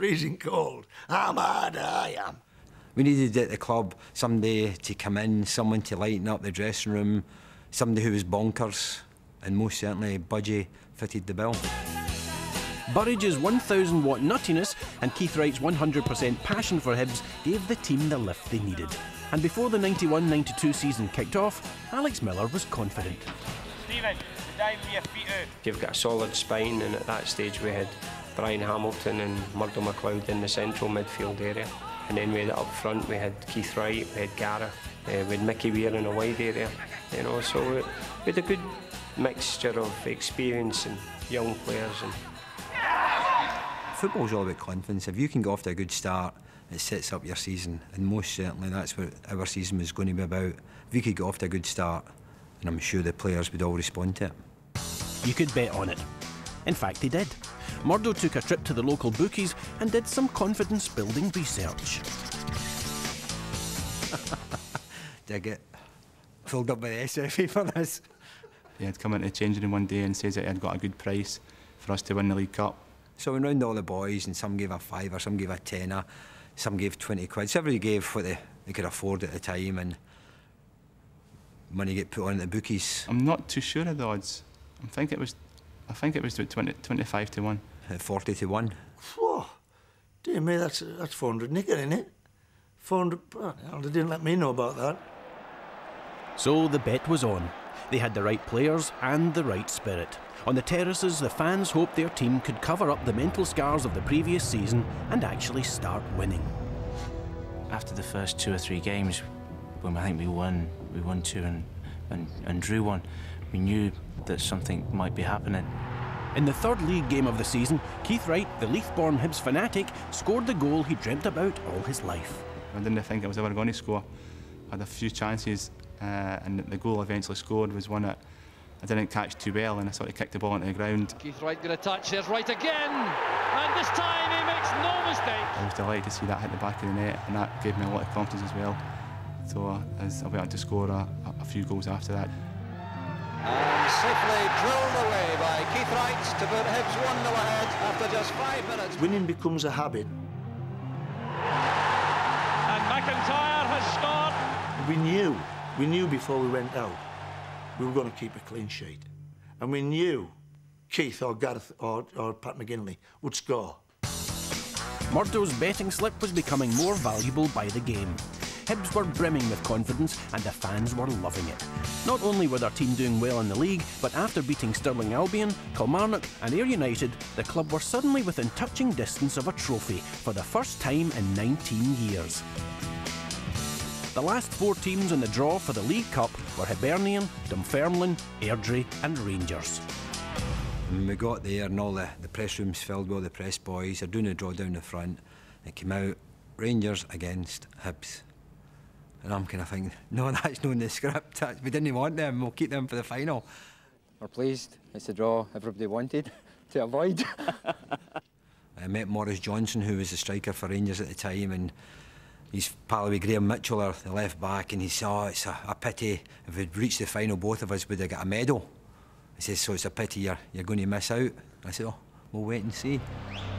freezing cold. I'm hard, I am. We needed at the club somebody to come in, someone to lighten up the dressing room, somebody who was bonkers, and most certainly Budgie fitted the bill. Burridge's 1,000-watt nuttiness and Keith Wright's 100% passion for Hibs gave the team the lift they needed. And before the 91-92 season kicked off, Alex Miller was confident. Stephen, dive with your feet out. You've got a solid spine, and at that stage we had Brian Hamilton and Murdo MacLeod in the central midfield area. And then we had up front, we had Keith Wright, we had Gareth, we had Mickey Weir in a wide area. You know, so we had a good mixture of experience and young players. Football's all about confidence. If you can get off to a good start, it sets up your season, and most certainly that's what our season was going to be about. If you could get off to a good start, and I'm sure the players would all respond to it. You could bet on it. In fact, they did. Murdo took a trip to the local bookies and did some confidence-building research. Dig it. Filled up by the SFA for this. He had come into the changing room one day and says that he had got a good price for us to win the League Cup. So we round all the boys, and some gave a fiver, some gave a tenner, some gave 20 quid. So everybody gave what they could afford at the time, and money get put on at the bookies. I'm not too sure of the odds. I think it was about 25 to 1. 40 to 1. Whoa, dear me, that's 400 nicker, isn't it? 400. Oh, they didn't let me know about that. So the bet was on. They had the right players and the right spirit. On the terraces, the fans hoped their team could cover up the mental scars of the previous season and actually start winning. After the first 2 or 3 games, when I think we won 2 and drew 1, we knew that something might be happening. In the third league game of the season, Keith Wright, the Leith-born Hibs fanatic, scored the goal he dreamt about all his life. I didn't think I was ever going to score. I had a few chances, and the goal I eventually scored was one that I didn't catch too well, and I sort of kicked the ball into the ground. Keith Wright got a touch, there's Wright again, and this time he makes no mistake. I was delighted to see that hit the back of the net, and that gave me a lot of confidence as well. So as I went on to score a few goals after that. And safely drilled away by Keith Wright to put Hibs 1-0 ahead after just 5 minutes. Winning becomes a habit. And McIntyre has scored. We knew before we went out we were going to keep a clean sheet. And we knew Keith or Gareth or Pat McGinley would score. Murdo's betting slip was becoming more valuable by the game. Hibs were brimming with confidence and the fans were loving it. Not only were their team doing well in the league, but after beating Stirling Albion, Kilmarnock and Ayr United, the club were suddenly within touching distance of a trophy for the first time in 19 years. The last 4 teams in the draw for the League Cup were Hibernian, Dunfermline, Airdrie and Rangers. When we got there and all the press rooms filled with all the press boys, they're doing a draw down the front. It came out, Rangers against Hibs. And I'm kind of thinking, no, that's not in the script. We didn't want them, we'll keep them for the final. We're pleased, it's a draw everybody wanted to avoid. I met Maurice Johnson, who was the striker for Rangers at the time, and he's pal with Graham Mitchell, the left back, and he said, oh, it's a pity if we'd reached the final, both of us would have got a medal. He says, so it's a pity you're going to miss out. I said, oh, we'll wait and see.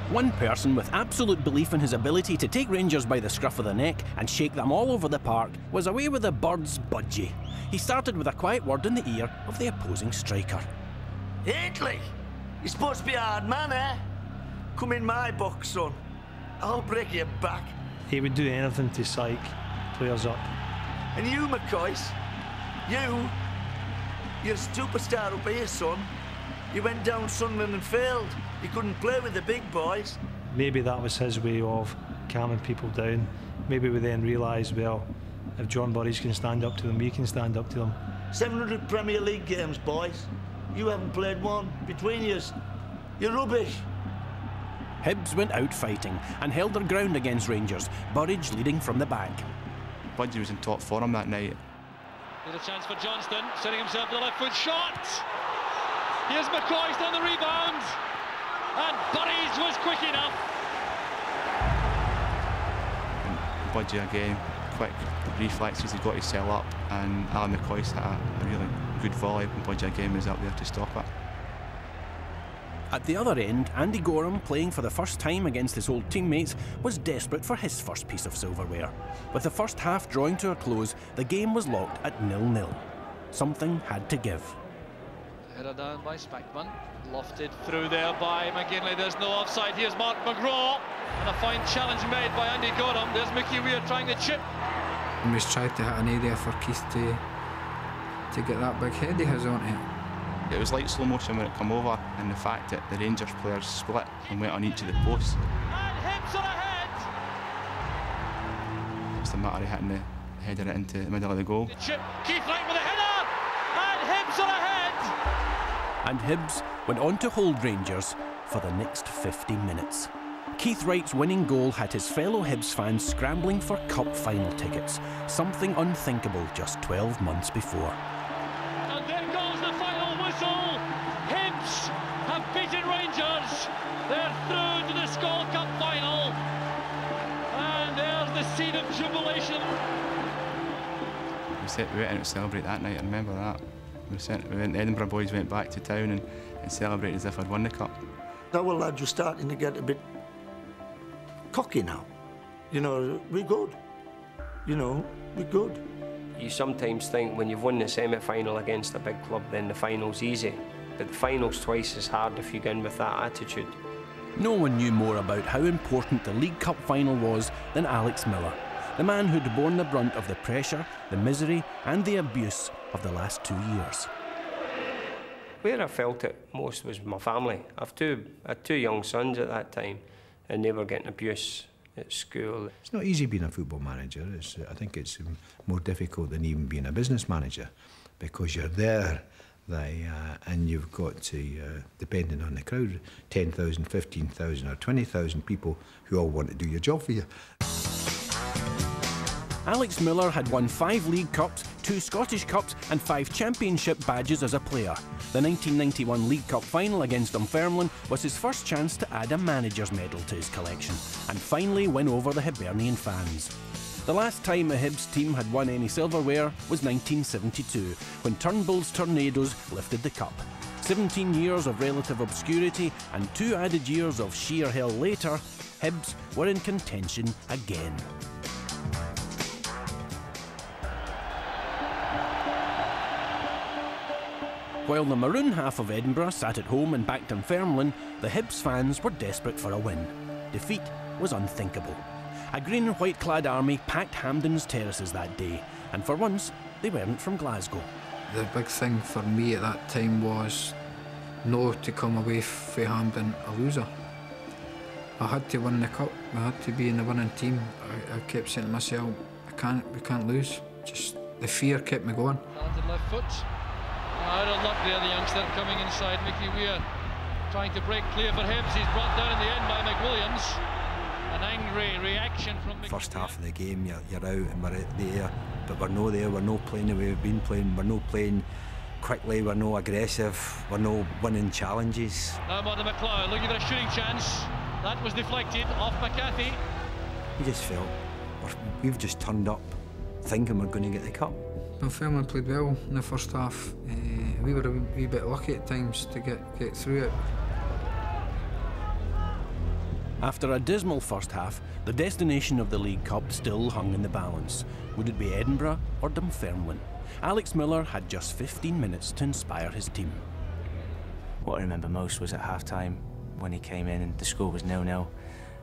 One person with absolute belief in his ability to take Rangers by the scruff of the neck and shake them all over the park was away with the birds' Budgie. He started with a quiet word in the ear of the opposing striker. Aitley, you're supposed to be a hard man, eh? Come in my box, son. I'll break your back. He would do anything to psych players up. And you, McCoyce, you're a superstar up here, son. You went down Sunderland and failed. You couldn't play with the big boys. Maybe that was his way of calming people down. Maybe we then realised, well, if John Burridge can stand up to them, we can stand up to them. 700 Premier League games, boys. You haven't played one between yous. You're rubbish. Hibs went out fighting and held their ground against Rangers, Burridge leading from the back. Budgie was in top form that night. There's a chance for Johnston, setting himself to the left foot shot. Here's McCoy's on the rebound. And Burridge was quick enough. And Budgie again, quick reflexes, he got his cell up, and Alan McCoy's had a really good volley, and Budgie again was up there to stop it. At the other end, Andy Gorham, playing for the first time against his old teammates, was desperate for his first piece of silverware. With the first half drawing to a close, the game was locked at 0-0. Something had to give. Header down by Spackman, lofted through there by McGinley. There's no offside. Here's Mark McGraw, and a fine challenge made by Andy Gorham. There's Mickey Weir trying to chip. And we've tried to hit an area for Keith to get that big head he has on it. It was like slow motion when it came over, and the fact that the Rangers players split and went on each of the posts. And Hibs are ahead. It's a matter of hitting the header into the middle of the goal. Chip, Keith Wright with a header, and Hibs are ahead. And Hibs went on to hold Rangers for the next 50 minutes. Keith Wright's winning goal had his fellow Hibs fans scrambling for cup final tickets, something unthinkable just 12 months before. And there goes the final whistle. Hibs have beaten Rangers. They're through to the Skol Cup final. And there's the scene of jubilation. We went out to celebrate that night, I remember that. The Edinburgh boys went back to town and celebrated as if I'd won the cup. Our lads were starting to get a bit cocky now. You know, we're good. You know, we're good. You sometimes think when you've won the semi-final against a big club, then the final's easy. But the final's twice as hard if you go in with that attitude. No one knew more about how important the League Cup final was than Alex Miller, the man who'd borne the brunt of the pressure, the misery and the abuse of the last 2 years. Where I felt it most was my family. I had two young sons at that time, and they were getting abuse at school. It's not easy being a football manager. I think it's more difficult than even being a business manager, because you're there and you've got to, depending on the crowd, 10,000, 15,000 or 20,000 people who all want to do your job for you. Alex Miller had won 5 League Cups, 2 Scottish Cups and 5 Championship badges as a player. The 1991 League Cup final against Dunfermline was his first chance to add a manager's medal to his collection and finally win over the Hibernian fans. The last time a Hibs team had won any silverware was 1972, when Turnbull's Tornadoes lifted the cup. 17 years of relative obscurity and 2 added years of sheer hell later, Hibs were in contention again. While the maroon half of Edinburgh sat at home and backed Dunfermline, the Hibs fans were desperate for a win. Defeat was unthinkable. A green and white clad army packed Hampden's terraces that day, and for once they weren't from Glasgow. The big thing for me at that time was not to come away from Hampden a loser. I had to win the cup, I had to be in the winning team. I kept saying to myself, we can't lose. Just the fear kept me going. Talented left foot. Out of luck there, the youngster coming inside. Mickey Weir trying to break clear for Hibs. He's brought down in the end by McWilliams. An angry reaction from Mickey. First half of the game, you're out and we're there, but we're no there. We're not playing the way we've been playing. We're not playing quickly. We're no aggressive. We're no winning challenges. Now Martin McLeod looking for a shooting chance. That was deflected off McCarthy. We just felt we've just turned up thinking we're going to get the cup. Dunfermline played well in the first half. We were a wee bit lucky at times to get through it. After a dismal first half, the destination of the League Cup still hung in the balance. Would it be Edinburgh or Dunfermline? Alex Miller had just 15 minutes to inspire his team. What I remember most was at half-time when he came in and the score was 0-0,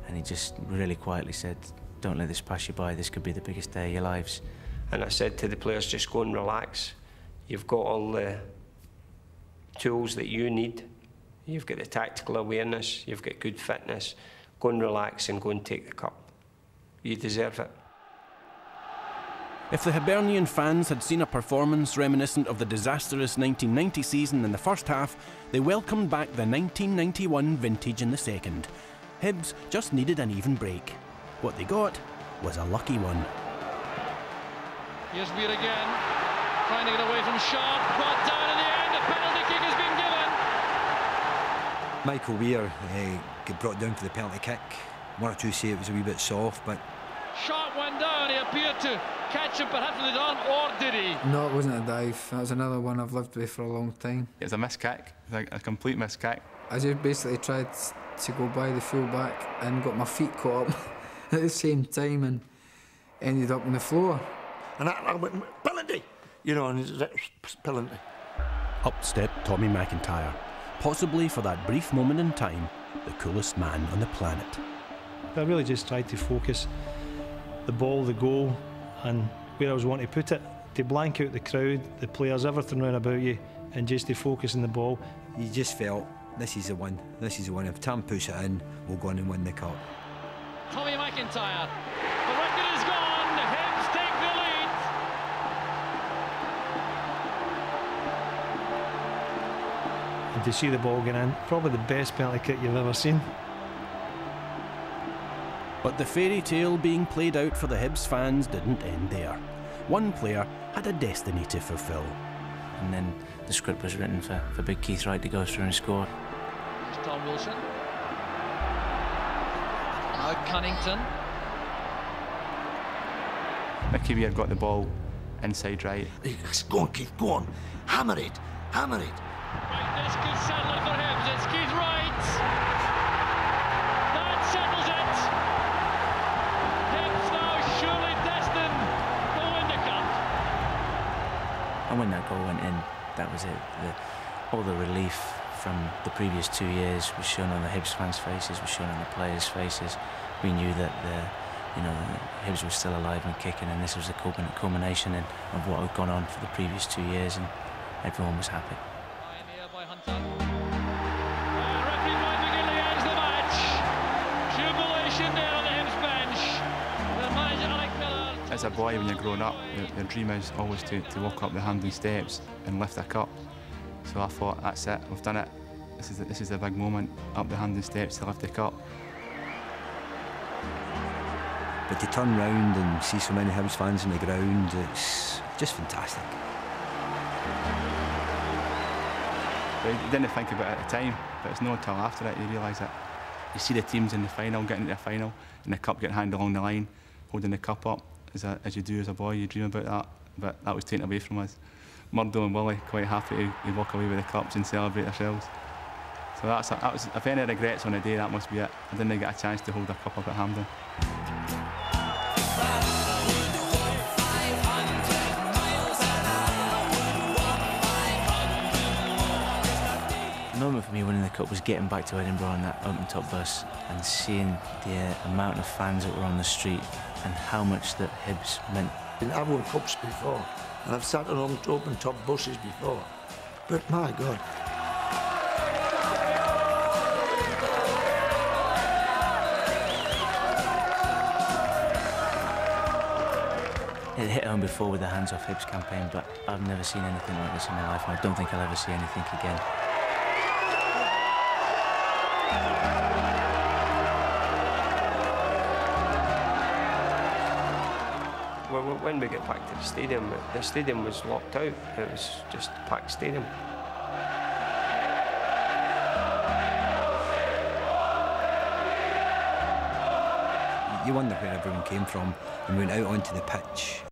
and he just really quietly said, "Don't let this pass you by, this could be the biggest day of your lives." And I said to the players, just go and relax. You've got all the tools that you need. You've got the tactical awareness, you've got good fitness. Go and relax and go and take the cup. You deserve it. If the Hibernian fans had seen a performance reminiscent of the disastrous 1990 season in the first half, they welcomed back the 1991 vintage in the second. Hibs just needed an even break. What they got was a lucky one. Here's Weir again, trying to get away from Sharp, brought down in the end, a penalty kick has been given. Michael Weir got brought down for the penalty kick. One or two say it was a wee bit soft, but... Sharp went down, he appeared to catch him perhaps with his arm, or did he? No, it wasn't a dive. That was another one I've lived with for a long time. It was a missed kick, a complete missed kick. I just basically tried to go by the full back and got my feet caught up at the same time and ended up on the floor. And I went, penalty! You know, and it's penalty. Up stepped Tommy McIntyre, possibly for that brief moment in time, the coolest man on the planet. I really just tried to focus the ball, the goal, and where I was wanting to put it, to blank out the crowd, the players, everything round about you, and just to focus on the ball. You just felt, this is the one, this is the one. If Tam push it in, we'll go on and win the cup. Tommy McIntyre, the record is gone, Hibs take the lead. And to see the ball get in, probably the best penalty kick you've ever seen. But the fairy tale being played out for the Hibs fans didn't end there. One player had a destiny to fulfil. And then the script was written for Big Keith Wright to go through and score. Here's Tom Wilson. Now Cunnington. Mickey Weir got the ball inside right. Go on, Keith, go on. Hammer it, hammer it. Right, this could settle it for Hibs. It's Keith Wright. That settles it. Hibs now surely destined to win the cup. And when that goal went in, that was it. All the relief from the previous 2 years was shown on the Hibs fans' faces, was shown on the players' faces. We knew that Hibs was still alive and kicking, and this was the culmination of what had gone on for the previous 2 years, and everyone was happy. By Hunter. Referee Mike McGinley ends the match. Jubilation there on the Hibs bench. The manager Alec Miller. As a boy, when you're growing up, your dream is always to walk up the Hampden steps and lift a cup. So I thought, that's it, we've done it. This is a big moment, up the Hampden steps to lift the cup. But to turn round and see so many Hibs fans on the ground, it's just fantastic. But you didn't think about it at the time, but it's not until after it you realise that you see the teams in the final, getting to the final, and the cup getting handed along the line, holding the cup up, as you do as a boy, you dream about that, but that was taken away from us. Murdo and Willie quite happy to walk away with the cups and celebrate themselves. So that was, if any regrets on the day, that must be it. I didn't get a chance to hold a cup up at Hampden. The moment for me winning the cup was getting back to Edinburgh on that open-top bus and seeing the amount of fans that were on the street and how much that Hibs meant. I've won cups before, and I've sat on open-top buses before, but my God. It hit home before with the Hands Off Hibs campaign, but I've never seen anything like this in my life, and I don't think I'll ever see anything again. When we get back to the stadium was locked out. It was just a packed stadium. You wonder where everyone came from, and we went out onto the pitch